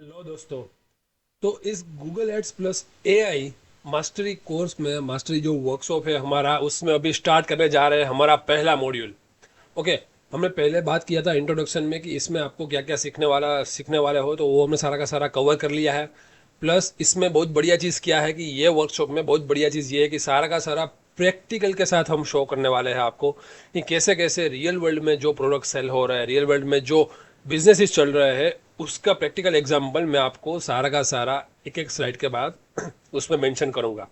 Hello दोस्तों। तो इस Google ads plus AI mastery course में मास्टरी जो वर्कशॉप है हमारा, उसमें अभी स्टार्ट करने जा रहे हैं हमारा पहला मॉड्यूल। ओके। हमने पहले बात किया था इंट्रोडक्शन में कि इसमें आपको क्या क्या सीखने वाले हो, तो वो हमने सारा का सारा कवर कर लिया है। प्लस इसमें बहुत बढ़िया चीज़ क्या है कि ये वर्कशॉप में बहुत बढ़िया चीज़ ये है कि सारा का सारा प्रैक्टिकल के साथ हम शो करने वाले हैं आपको कि कैसे कैसे रियल वर्ल्ड में जो प्रोडक्ट सेल हो रहा है, रियल वर्ल्ड में जो बिजनेसेस चल रहे हैं, उसका प्रैक्टिकल एग्जाम्पल मैं आपको सारा का सारा एक एक स्लाइड के बाद उसमें मेंशन करूंगा।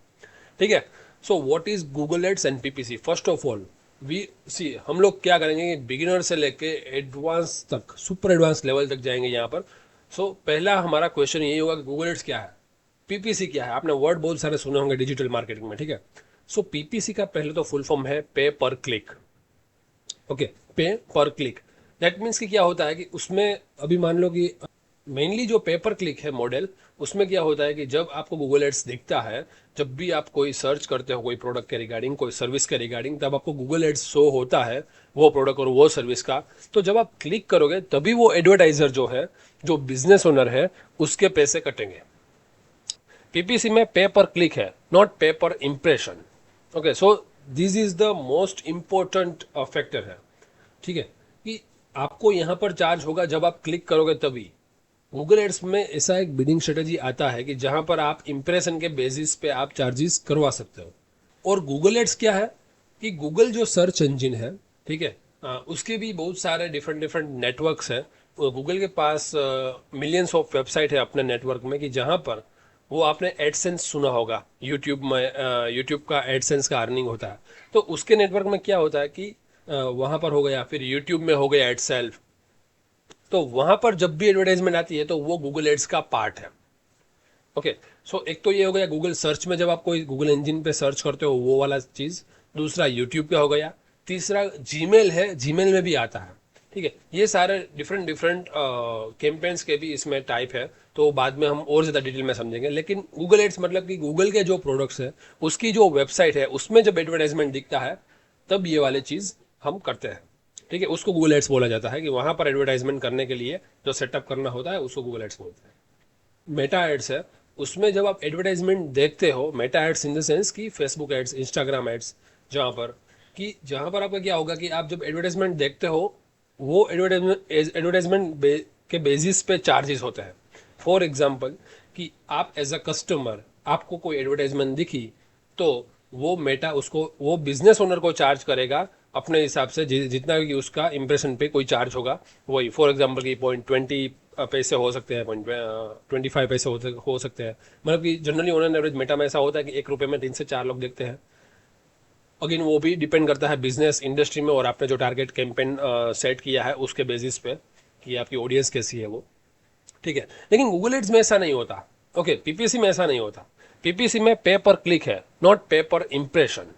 ठीक है। So what is Google ads and PPC? First of all we see हम लोग क्या करेंगे कि बिगिनर से लेके एडवांस तक, सुपर एडवांस लेवल तक जाएंगे यहाँ पर। पहला हमारा क्वेश्चन यही होगा कि गूगल एड्स क्या है, पीपीसी क्या है। आपने वर्ड बहुत सारे सुने होंगे डिजिटल मार्केटिंग में। ठीक है। पीपीसी का पहले तो फुल फॉर्म है पे पर क्लिक। ओके। पे पर क्लिक दैट मीन्स कि क्या होता है कि उसमें अभी मान लो कि मेनली जो पेपर क्लिक है मॉडल, उसमें क्या होता है कि जब आपको गूगल एड्स दिखता है, जब भी आप कोई सर्च करते हो कोई प्रोडक्ट के रिगार्डिंग, कोई सर्विस के रिगार्डिंग, तब आपको गूगल एड्स शो होता है वो प्रोडक्ट और वो सर्विस का। तो जब आप क्लिक करोगे तभी वो एडवर्टाइजर जो है, जो बिजनेस ओनर है, उसके पैसे कटेंगे। पीपीसी में पे पर क्लिक है, नॉट पे पर impression. Okay. This is the most important factor है। ठीक है। कि आपको यहाँ पर चार्ज होगा जब आप क्लिक करोगे तभी। गूगल एड्स में ऐसा एक बिडिंग स्ट्रेटेजी आता है कि जहां पर आप इंप्रेशन के बेसिस पे आप चार्जेस करवा सकते हो। और गूगल एड्स क्या है कि गूगल जो सर्च इंजन है, ठीक है, उसके भी बहुत सारे डिफरेंट डिफरेंट नेटवर्क्स हैं। गूगल के पास मिलियंस ऑफ वेबसाइट है अपने नेटवर्क में, कि जहां पर वो आपने एडसेंस सुना होगा, यूट्यूब में यूट्यूब का एडसेंस का अर्निंग होता है। तो उसके नेटवर्क में क्या होता है कि वहां पर हो गया, फिर यूट्यूब में हो गया एडसेल्फ। तो वहां पर जब भी एडवर्टाइजमेंट आती है तो वो गूगल एड्स का पार्ट है। ओके। एक तो ये हो गया गूगल सर्च में, जब आप कोई गूगल इंजन पे सर्च करते हो वो वाला चीज। दूसरा यूट्यूब पे हो गया। तीसरा जीमेल है, जीमेल में भी आता है। ठीक है। ये सारे डिफरेंट डिफरेंट कैंपेन्स के भी इसमें टाइप है, तो बाद में हम और ज़्यादा डिटेल में समझेंगे। लेकिन गूगल एड्स मतलब कि गूगल के जो प्रोडक्ट्स है, उसकी जो वेबसाइट है, उसमें जब एडवर्टाइजमेंट दिखता है तब ये वाले चीज़ हम करते हैं। ठीक है। उसको गूगल एड्स बोला जाता है, कि वहां पर एडवर्टाइजमेंट करने के लिए जो सेटअप करना होता है उसको गूगल एड्स बोलते हैं। मेटा एड्स है, उसमें जब आप एडवर्टाइजमेंट देखते हो, Meta ads in the sense कि फेसबुक एड्स, इंस्टाग्राम एड्स, जहाँ पर आपका क्या होगा कि आप जब एडवर्टाइजमेंट देखते हो, वो एडवर्टाइजमेंट के बेसिस पे चार्जेस होते हैं। फॉर एग्जांपल कि आप एज अ कस्टमर, आपको कोई एडवर्टाइजमेंट दिखी, तो वो मेटा उसको, वो बिजनेस ओनर को चार्ज करेगा अपने हिसाब से, जितना भी उसका इंप्रेशन पे कोई चार्ज होगा वही। फॉर एग्जांपल की 0.20 पैसे हो सकते हैं, 0.25 पैसे हो सकते हैं। मतलब कि generally on an average Meta में ऐसा होता है कि 1 रुपये में 3 से 4 लोग देखते हैं। अगेन वो भी डिपेंड करता है बिजनेस इंडस्ट्री में और आपने जो टारगेट कैंपेन सेट किया है उसके बेसिस पे, कि आपकी ऑडियंस कैसी है वो। ठीक है। लेकिन गूगल एड्स में ऐसा नहीं होता। ओके। पीपीसी में ऐसा नहीं होता। पीपीसी में पे पर क्लिक है, नॉट पे पर इम्प्रेशन।